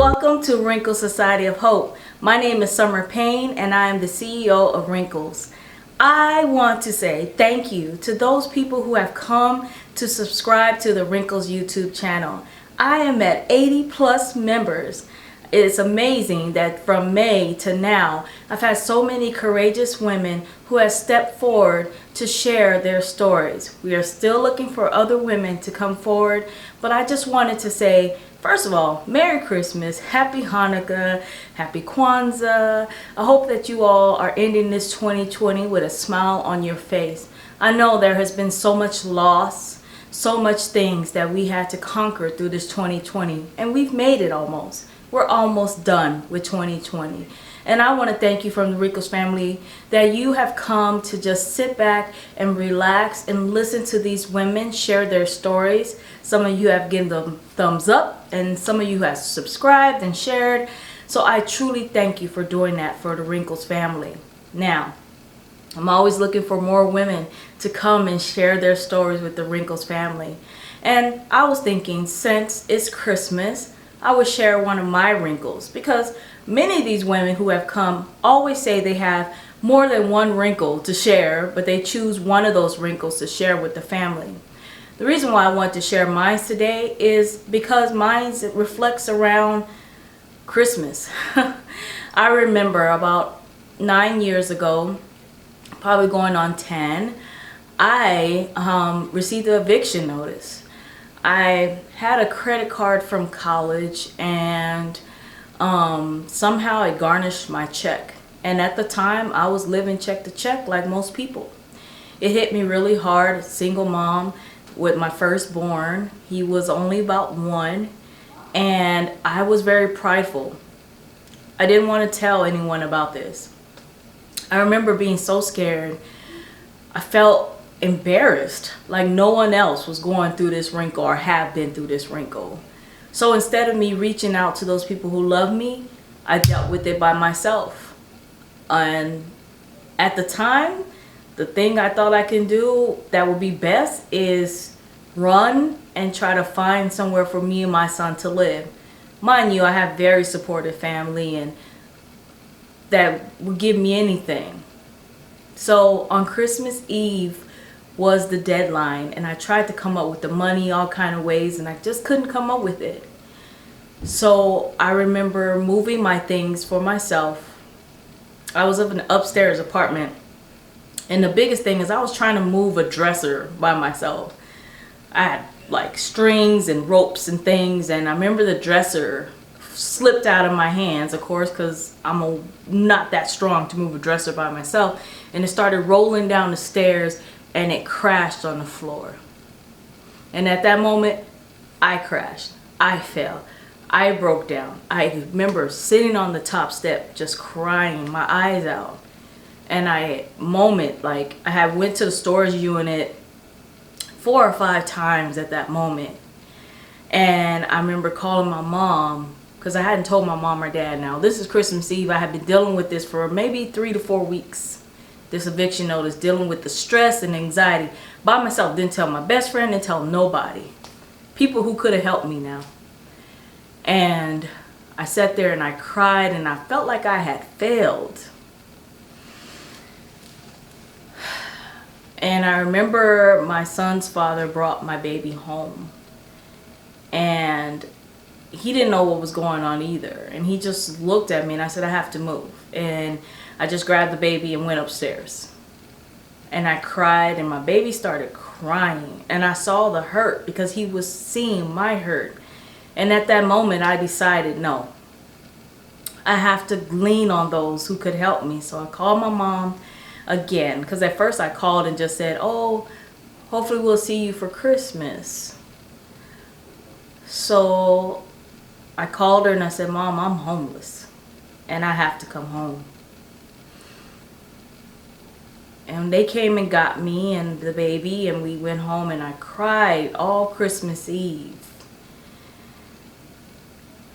Welcome to Wrinkle Society of Hope. My name is Summer Payne and I am the CEO of Wrinkles. I want to say thank you to those people who have come to subscribe to the Wrinkles YouTube channel. I am at 80 plus members. It's amazing that from May to now, I've had so many courageous women who have stepped forward to share their stories. We are still looking for other women to come forward, but I just wanted to say, first of all, Merry Christmas, Happy Hanukkah, Happy Kwanzaa. I hope that you all are ending this 2020 with a smile on your face. I know there has been so much loss, so much things that we had to conquer through this 2020, and we've made it almost. We're almost done with 2020. And I want to thank you from the Wrinkles family that you have come to just sit back and relax and listen to these women share their stories. Some of you have given them thumbs up and some of you have subscribed and shared. So I truly thank you for doing that for the Wrinkles family. Now, I'm always looking for more women to come and share their stories with the Wrinkles family. And I was thinking, since it's Christmas, I would share one of my wrinkles, because many of these women who have come always say they have more than one wrinkle to share, but they choose one of those wrinkles to share with the family. The reason why I want to share mine today is because mine reflects around Christmas. I remember about 9 years ago, probably going on 10, I received an eviction notice. I had a credit card from college and somehow it garnished my check. And at the time, I was living check to check like most people. It hit me really hard, single mom with my firstborn. He was only about 1 and I was very prideful. I didn't want to tell anyone about this. I remember being so scared. I felt embarrassed, like no one else was going through this wrinkle or have been through this wrinkle. So instead of me reaching out to those people who love me, I dealt with it by myself. And at the time, the thing I thought I can do that would be best is run and try to find somewhere for me and my son to live. Mind you, I have very supportive family and that would give me anything. So on Christmas Eve was the deadline, and I tried to come up with the money all kind of ways, and I just couldn't come up with it. So I remember moving my things for myself. I was in an upstairs apartment, and the biggest thing is I was trying to move a dresser by myself. I had like strings and ropes and things, and I remember the dresser slipped out of my hands, of course, because I'm not that strong to move a dresser by myself, and it started rolling down the stairs and it crashed on the floor. And at that moment, I crashed. I fell. I broke down. I remember sitting on the top step just crying my eyes out. And I went to the storage unit 4 or 5 times at that moment. And I remember calling my mom, because I hadn't told my mom or dad. Now this is Christmas Eve. I had been dealing with this for maybe 3 to 4 weeks. This eviction notice, dealing with the stress and anxiety by myself. Didn't tell my best friend, didn't tell nobody. People who could have helped me now. And I sat there and I cried and I felt like I had failed. And I remember my son's father brought my baby home. And he didn't know what was going on either. And he just looked at me and I said, I have to move. And I just grabbed the baby and went upstairs. And I cried and my baby started crying. And I saw the hurt because he was seeing my hurt. And at that moment I decided, no, I have to lean on those who could help me. So I called my mom again, because at first I called and just said, oh, hopefully we'll see you for Christmas. So I called her and I said, Mom, I'm homeless and I have to come home. And they came and got me and the baby and we went home, and I cried all Christmas Eve.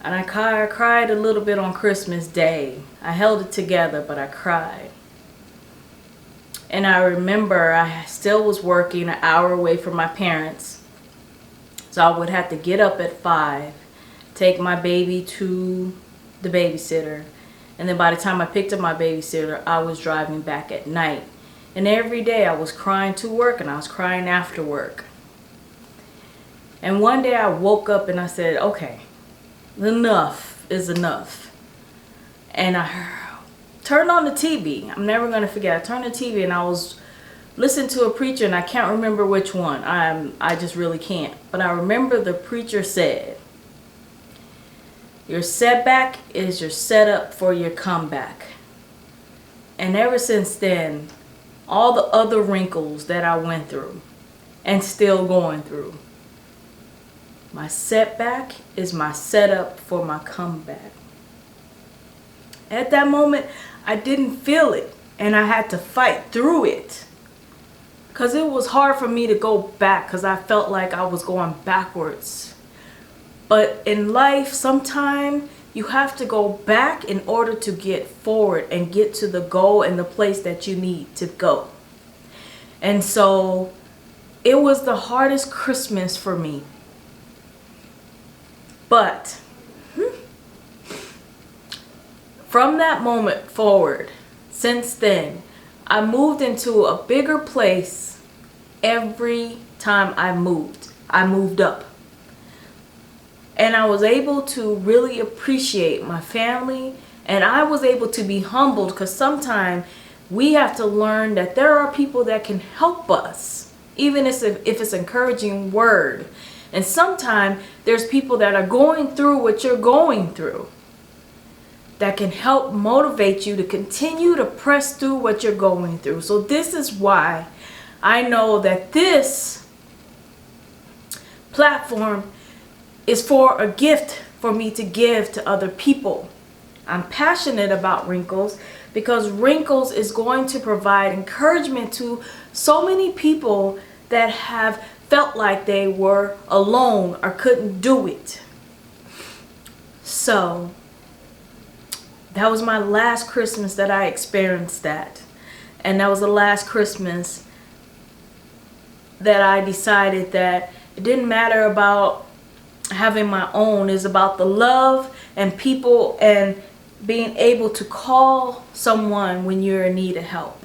And I cried a little bit on Christmas Day. I held it together, but I cried. And I remember I still was working an hour away from my parents. So I would have to get up at 5 take my baby to the babysitter. And then by the time I picked up my babysitter, I was driving back at night. And every day I was crying to work and I was crying after work. And one day I woke up and I said, okay, enough is enough. And I turned on the TV. I'm never going to forget. I turned the TV and I was listening to a preacher, and I can't remember which one. I just really can't. But I remember the preacher said, your setback is your setup for your comeback. And ever since then, all the other wrinkles that I went through and still going through, my setback is my setup for my comeback. At that moment, I didn't feel it, and I had to fight through it. Because it was hard for me to go back, because I felt like I was going backwards. But in life, sometimes you have to go back in order to get forward and get to the goal and the place that you need to go. And so it was the hardest Christmas for me. But from that moment forward, since then, I moved into a bigger place every time I moved. I moved up. And I was able to really appreciate my family, and I was able to be humbled, because sometimes we have to learn that there are people that can help us, even if it's an encouraging word. And sometimes there's people that are going through what you're going through that can help motivate you to continue to press through what you're going through. So this is why I know that this platform is for a gift for me to give to other people. I'm passionate about Wrinkles because Wrinkles is going to provide encouragement to so many people that have felt like they were alone or couldn't do it. So that was my last Christmas that I experienced that. And that was the last Christmas that I decided that it didn't matter about having my own. It's about the love and people and being able to call someone when you're in need of help.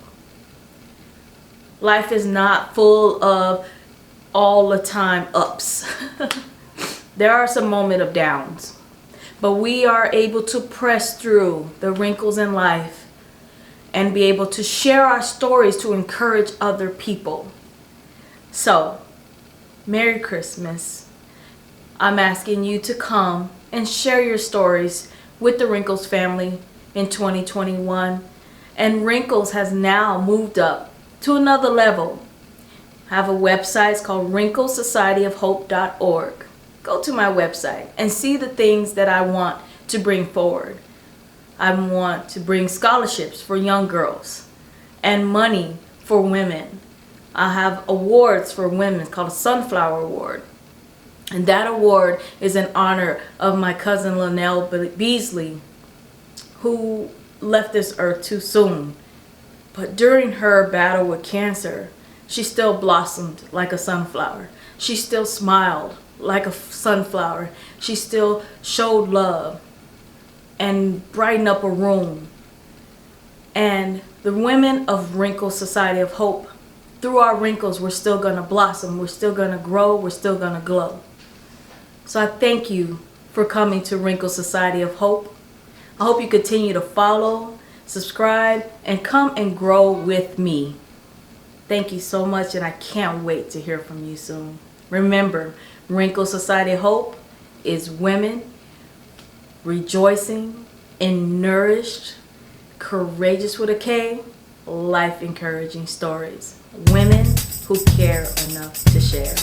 Life is not full of all the time ups. There are some moments of downs. But we are able to press through the wrinkles in life and be able to share our stories to encourage other people. So, Merry Christmas. I'm asking you to come and share your stories with the Wrinkles family in 2021. And Wrinkles has now moved up to another level. I have a website. It's called wrinklesocietyofhope.org. Go to my website and see the things that I want to bring forward. I want to bring scholarships for young girls and money for women. I have awards for women. It's called a Sunflower Award. And that award is in honor of my cousin Linnell Beasley, who left this earth too soon. But during her battle with cancer, she still blossomed like a sunflower. She still smiled like a sunflower. She still showed love and brightened up a room. And the women of Wrinkles Society of Hope, through our wrinkles, we're still going to blossom. We're still going to grow. We're still going to glow. So I thank you for coming to Wrinkles Society of Hope. I hope you continue to follow, subscribe, and come and grow with me. Thank you so much, and I can't wait to hear from you soon. Remember, Wrinkles Society of Hope is women rejoicing in nourished, courageous with a K, life encouraging stories. Women who care enough to share.